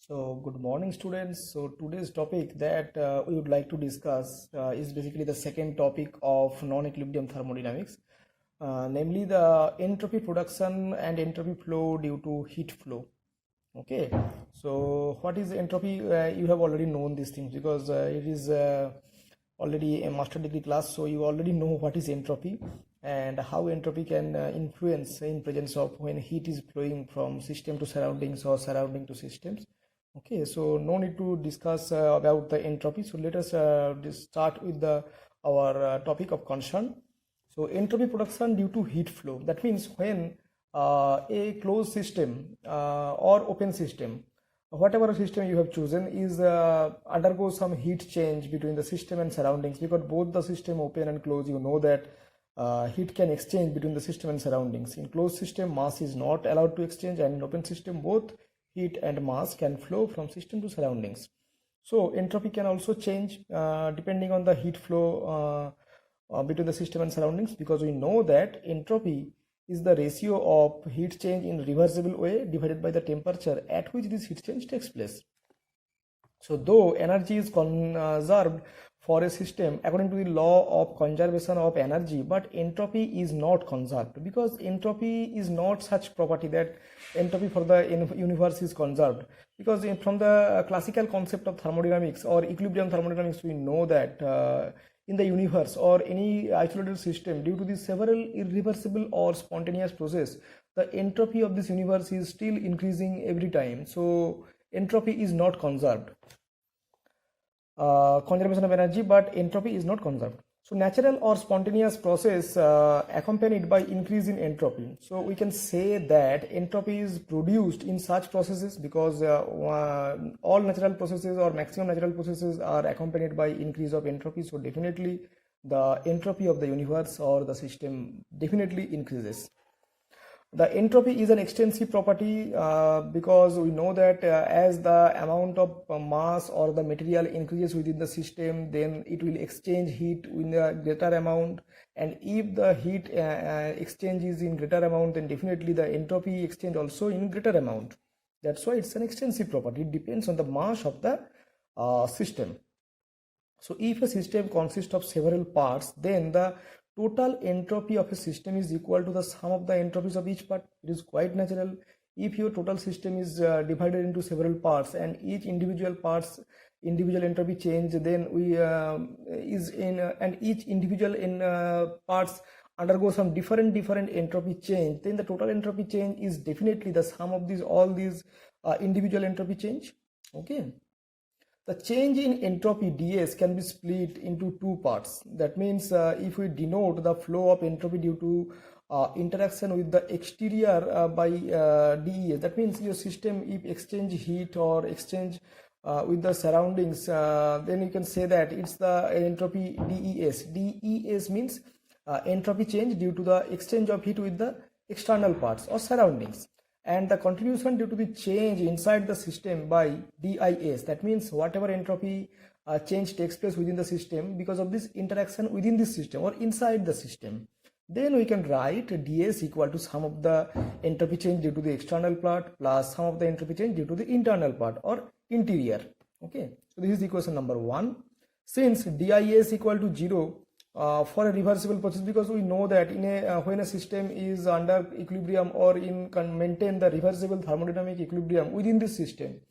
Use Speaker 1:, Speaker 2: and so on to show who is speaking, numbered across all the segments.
Speaker 1: So, good morning, students. So, today's topic that we would like to discuss is basically the second topic of non-equilibrium thermodynamics, namely the entropy production and entropy flow due to heat flow. Okay, so what is entropy? You have already known these things because it is already a master degree class, so you already know what is entropy and how entropy can influence in presence of when heat is flowing from system to surroundings or surrounding to systems. Okay, so no need to discuss about the entropy. So let us just start with the our topic of concern. So entropy production due to heat flow. That means when a closed system or open system, whatever system you have chosen, is undergo some heat change between the system and surroundings, because both the system open and closed, you know that heat can exchange between the system and surroundings. In closed system, mass is not allowed to exchange, and in open system, both heat and mass can flow from system to surroundings. So entropy can also change depending on the heat flow between the system and surroundings, because we know that entropy is the ratio of heat change in reversible way divided by the temperature at which this heat change takes place. So though energy is conserved for a system according to the law of conservation of energy, but entropy is not conserved, because entropy is not such property that entropy for the universe is conserved. Because from the classical concept of thermodynamics or equilibrium thermodynamics, we know that in the universe or any isolated system, due to the several irreversible or spontaneous process, the entropy of this universe is still increasing every time. So entropy is not conserved. Conservation of energy, but entropy is not conserved. So natural or spontaneous process accompanied by increase in entropy. So we can say that entropy is produced in such processes, because all natural processes or maximum natural processes are accompanied by increase of entropy. So definitely the entropy of the universe or the system definitely increases. The entropy is an extensive property because we know that as the amount of mass or the material increases within the system, then it will exchange heat in a greater amount, and if the heat exchange is in greater amount, then definitely the entropy exchange also in greater amount. That's why it's an extensive property. It depends on the mass of the system. So if a system consists of several parts, then the total entropy of a system is equal to the sum of the entropies of each part. It is quite natural. If your total system is divided into several parts, and each individual entropy change, then and each individual parts undergo some different entropy change, then the total entropy change is definitely the sum of all these individual entropy change. Okay. The change in entropy ds can be split into two parts. That means if we denote the flow of entropy due to interaction with the exterior by des, that means your system, if exchange heat or exchange with the surroundings, then you can say that it's the entropy des. Des means entropy change due to the exchange of heat with the external parts or surroundings, and the contribution due to the change inside the system by dis. That means whatever entropy change takes place within the system because of this interaction within this system or inside the system, then we can write ds equal to sum of the entropy change due to the external part plus sum of the entropy change due to the internal part or interior. Okay, so this is equation number 1. Since dis equal to 0 for a reversible process, because we know that in a when a system is under equilibrium or can maintain the reversible thermodynamic equilibrium within this system,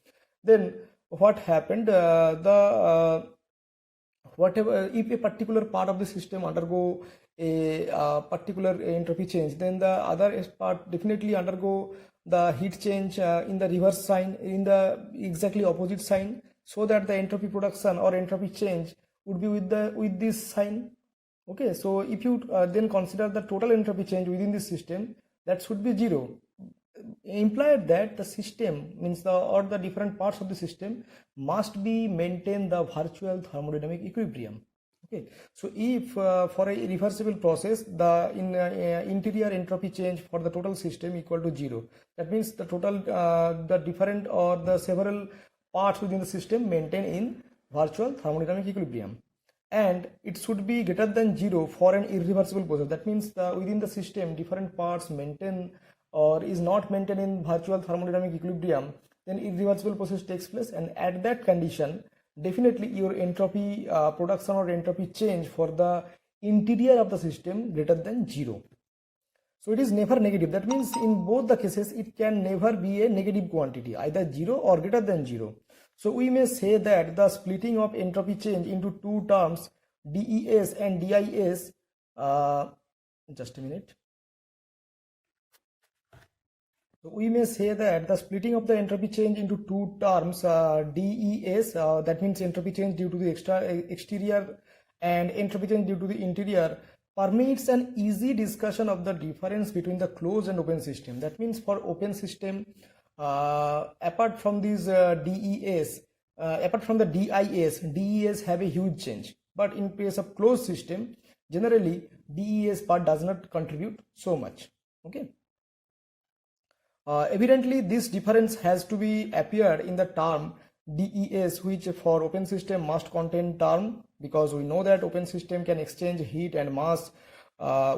Speaker 1: then what happened, whatever, if a particular part of the system undergo a particular entropy change, then the other part definitely undergo the heat change in the reverse sign, in the exactly opposite sign, so that the entropy production or entropy change would be with this sign. Okay, so if you then consider the total entropy change within this system, that should be 0, implied that the system means the different parts of the system must be maintain the virtual thermodynamic equilibrium. Okay, so if for a reversible process, the interior entropy change for the total system equal to 0, that means the total the different or the several parts within the system maintain in virtual thermodynamic equilibrium, and it should be greater than 0 for an irreversible process. That means within the system different parts maintain or is not maintained in virtual thermodynamic equilibrium, then irreversible process takes place, and at that condition definitely your entropy production or entropy change for the interior of the system greater than 0. So it is never negative. That means in both the cases it can never be a negative quantity, either 0 or greater than 0. So we may say that the splitting of entropy change into two terms, DES and DIS, just a minute. So we may say that the splitting of the entropy change into two terms, DES, that means entropy change due to the exterior and entropy change due to the interior, permits an easy discussion of the difference between the closed and open system. That means for open system, apart from these DES, apart from the DES have a huge change. But in case of closed system, generally DES part does not contribute so much. Okay. Evidently, this difference has to be appeared in the term DES, which for open system must contain term, because we know that open system can exchange heat and mass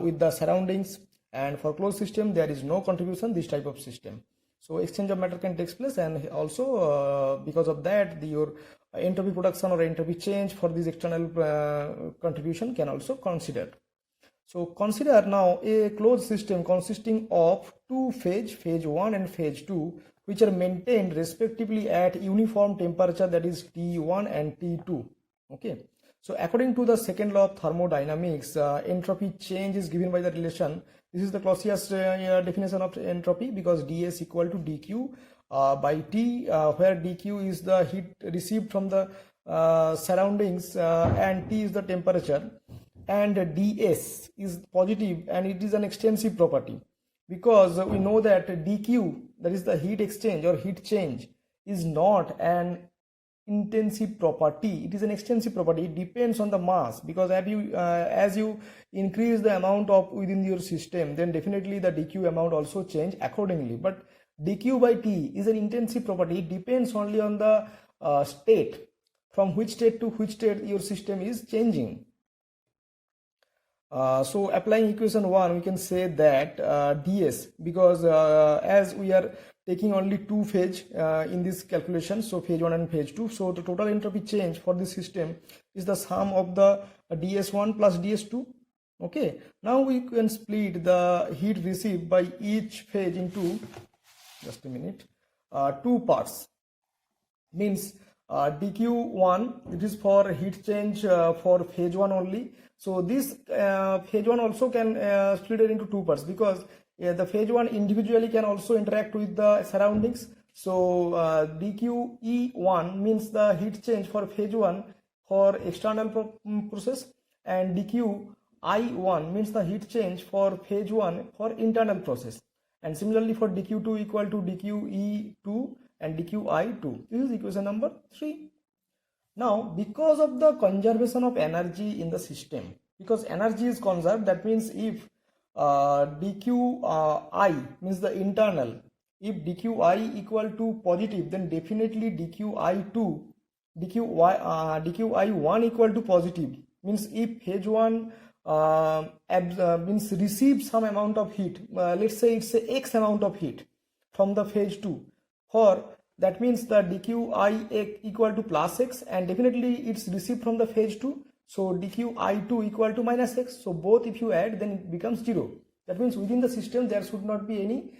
Speaker 1: with the surroundings, and for closed system there is no contribution this type of system. So exchange of matter can take place, and also because of that your entropy production or entropy change for this external contribution can also considered. So consider now a closed system consisting of two phase 1 and phase 2, which are maintained respectively at uniform temperature, that is T1 and T2. Okay. So according to the second law of thermodynamics, entropy change is given by the relation. This is the Clausius definition of entropy, because ds equal to dq by T, where dq is the heat received from the surroundings and T is the temperature, and ds is positive and it is an extensive property, because we know that dq, that is the heat exchange or heat change, is not an intensive property, it is an extensive property. It depends on the mass, because as you increase the amount of within your system, then definitely the dq amount also change accordingly. But dq by T is an intensive property. It depends only on the state, from which state to which state your system is changing. So applying equation 1, we can say that ds, because as we are taking only two phase in this calculation, so phase 1 and phase 2, so the total entropy change for this system is the sum of the ds1 plus ds2. Okay, now we can split the heat received by each phase into, just a minute, two parts. Means dq1, it is for heat change for phase 1 only. So this phase 1 also can split it into two parts, because the phase 1 individually can also interact with the surroundings. So dqe1 means the heat change for phase 1 for external process, and dqi1 means the heat change for phase 1 for internal process. And similarly for dq2 equal to dqe2 and dqi2. This is equation number 3. Now, because of the conservation of energy in the system, because energy is conserved, that means if dqi means the internal, if dqi equal to positive, then definitely dqi1 equal to positive. Means if phase 1 means receive some amount of heat, let's say it's a x amount of heat from the phase 2, for that means the dqi equal to plus x, and definitely it's received from the phase 2, so dqi2 equal to minus x. So both if you add, then it becomes 0. That means within the system there should not be any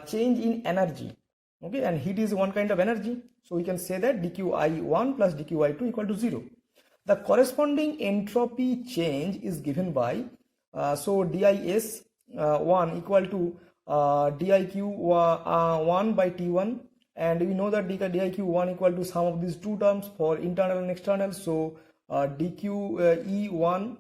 Speaker 1: change in energy. Okay, and heat is one kind of energy, so we can say that dqi1 plus dqi2 equal to 0. The corresponding entropy change is given by so dis1 equal to diq1 by T1, and we know that diq1 equal to sum of these two terms for internal and external. So dqe1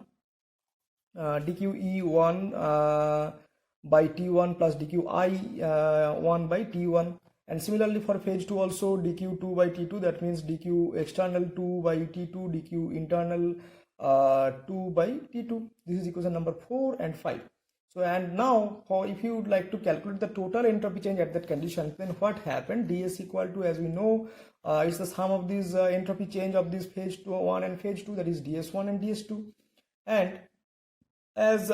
Speaker 1: by T1 plus dqi1 by T1, and similarly for phase 2 also dq2 by T2, that means dq external 2 by T2, dq internal 2 by T2. This is equation number 4 and 5. So, and now if you would like to calculate the total entropy change at that condition, then what happened? ds equal to, as we know, it's the sum of this entropy change of this phase 1 and phase 2, that is ds1 and ds2. And as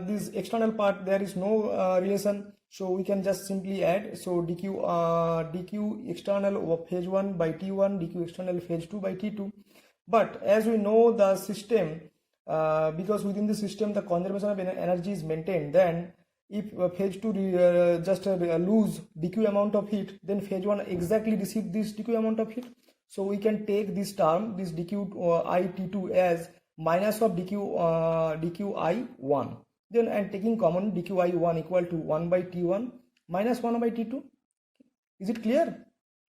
Speaker 1: this external part, there is no relation, So we can just simply add. So dq external of phase 1 by T1, dq external phase 2 by T2. But as we know the system, because within the system the conservation of energy is maintained, then if phase 2 just lose dq amount of heat, then phase 1 exactly receive this dq amount of heat. So we can take this term, this dq I T2 as minus of dq I1. Then I'm taking common, dq I1 equal to 1 by T1 minus 1 by T2. Is it clear?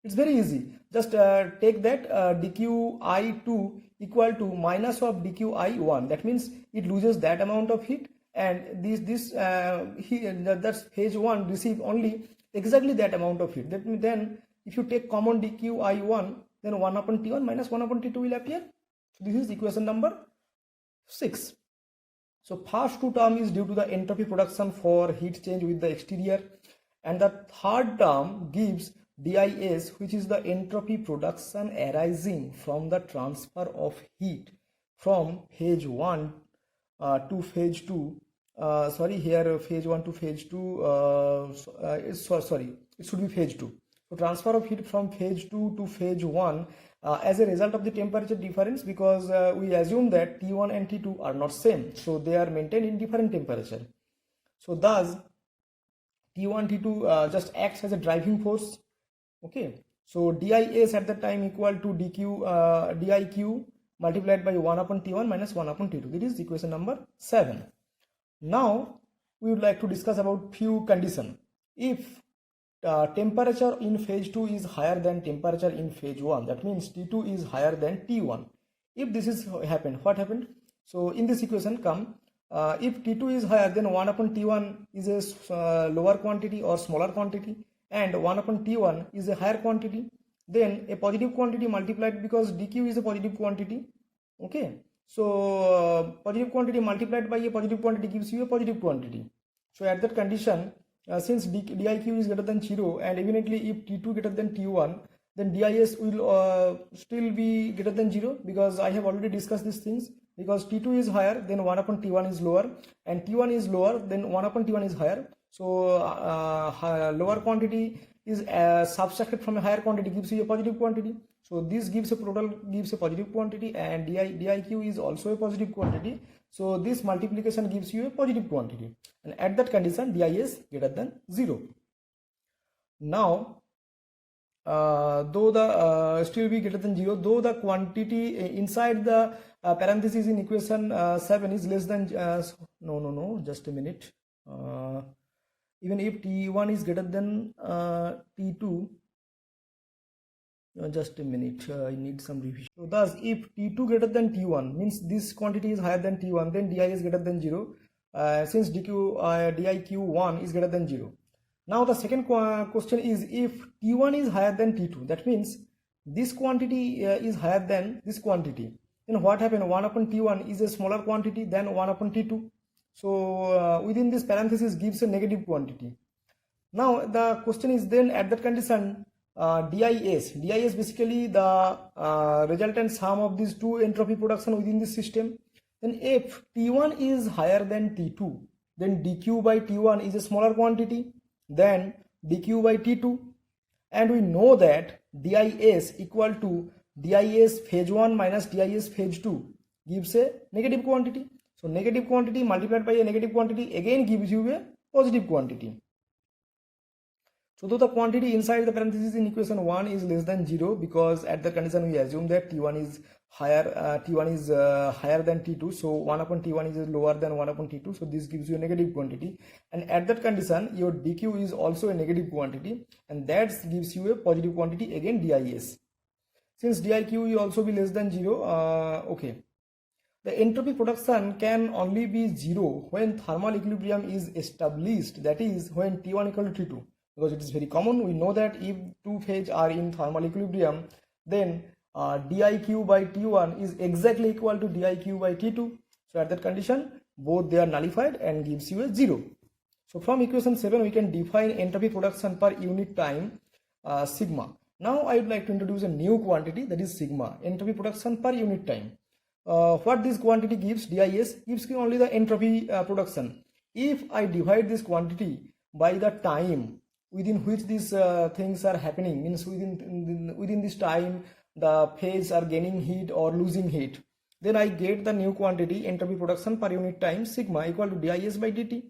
Speaker 1: It's very easy. Just take that dq I2 equal to minus of dq I1. That means it loses that amount of heat, and that's phase 1 receive only exactly that amount of heat. That means then if you take common dq I1, then 1 upon T1 minus 1 upon T2 will appear. So this is equation number 6. So first two term is due to the entropy production for heat change with the exterior, and the third term gives DIS, which is the entropy production arising from the transfer of heat from phase 1 to phase 2. Here phase 1 to phase 2, sorry, it should be phase 2. So transfer of heat from phase 2 to phase 1 as a result of the temperature difference, because we assume that T1 and T2 are not same, so they are maintained in different temperature. So thus T1 T2 just acts as a driving force. Okay, so DIS at the time equal to DIQ multiplied by 1 upon T1 minus 1 upon T2. This is equation number 7. Now we would like to discuss about few conditions. If temperature in phase 2 is higher than temperature in phase 1, that means T2 is higher than T1. If this is happened, what happened? So in this equation come, if T2 is higher, then 1 upon T1 is a lower quantity or smaller quantity, and 1 upon T1 is a higher quantity, then a positive quantity multiplied, because dq is a positive quantity. Okay, so positive quantity multiplied by a positive quantity gives you a positive quantity. So at that condition, since diq is greater than 0, and evidently if T2 greater than T1, then DIS will still be greater than 0, because I have already discussed these things. Because T2 is higher, then 1 upon T1 is lower, and T1 is lower, then 1 upon T1 is higher. So lower quantity is subtracted from a higher quantity gives you a positive quantity. So this gives a total, gives a positive quantity, and diq is also a positive quantity. So this multiplication gives you a positive quantity, and at that condition DIS greater than 0. Now though the still be greater than 0, though the quantity inside the parenthesis in equation 7 is less than just a minute. Even if T1 is greater than T2, just a minute, I need some revision. So thus if T2 greater than T1 means this quantity is higher than T1, then DI is greater than 0, since diq1 is greater than 0. Now the second question is, if T1 is higher than T2, that means this quantity is higher than this quantity, then what happened? 1 upon T1 is a smaller quantity than 1 upon T2. So within this parenthesis gives a negative quantity. Now the question is, then at that condition DIS basically the resultant sum of these two entropy production within this system. Then if T1 is higher than T2, then dq by T1 is a smaller quantity than dq by T2, and we know that DIS equal to DIS phase 1 minus DIS phase 2 gives a negative quantity. So negative quantity multiplied by a negative quantity again gives you a positive quantity. So though the quantity inside the parenthesis in equation 1 is less than 0, because at the condition we assume that T1 is higher than T2, so 1 upon T1 is lower than 1 upon T2, so this gives you a negative quantity, and at that condition your dq is also a negative quantity, and that gives you a positive quantity, again DIS. Since diq will also be less than 0, okay. The entropy production can only be 0 when thermal equilibrium is established, that is when T1 equal to T2, because it is very common. We know that if two phases are in thermal equilibrium, then diq by T1 is exactly equal to diq by T2. So at that condition both they are nullified and gives you a 0. So from equation 7 we can define entropy production per unit time, sigma. Now I would like to introduce a new quantity, that is sigma, entropy production per unit time. What this quantity gives, DIS gives you only the entropy production. If I divide this quantity by the time within which these things are happening, means within this time the phase are gaining heat or losing heat, then I get the new quantity entropy production per unit time sigma equal to dis by dt.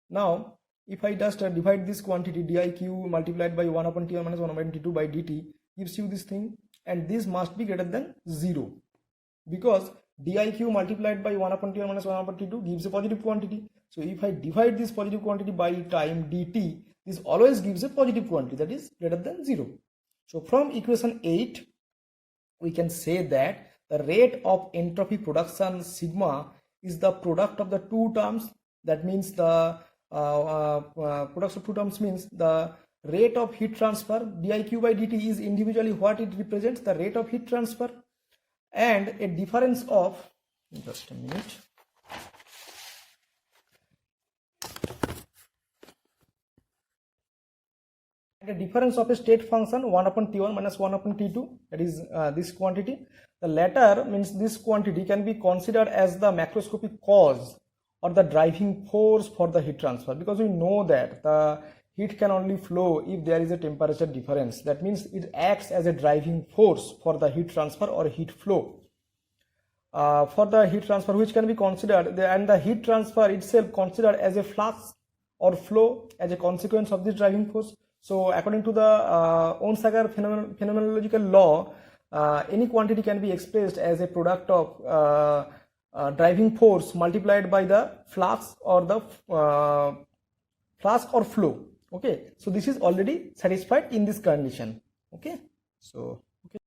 Speaker 1: Now if I just divide this quantity diq multiplied by 1 upon t1 minus 1 upon t2 by dt gives you this thing, and this must be greater than 0 because diq multiplied by 1 upon t1 minus 1 upon t2 gives a positive quantity. So if I divide this positive quantity by time dt, this always gives a positive quantity that is greater than 0. So from equation 8 we can say that the rate of entropy production sigma is the product of the two terms. That means the product of two terms means the rate of heat transfer diq by dt is individually what it represents, the rate of heat transfer, and a difference of, just a minute, and a difference of a state function 1 upon t1 minus 1 upon t2, that is this quantity. The latter means this quantity can be considered as the macroscopic cause or the driving force for the heat transfer, because we know that the heat can only flow if there is a temperature difference. That means it acts as a driving force for the heat transfer or heat flow. For the heat transfer, which can be considered, and the heat transfer itself considered as a flux or flow as a consequence of this driving force. So according to the Onsager phenomenological law, any quantity can be expressed as a product of driving force multiplied by the flux or the flux or flow. Okay, so this is already satisfied in this condition. Okay, so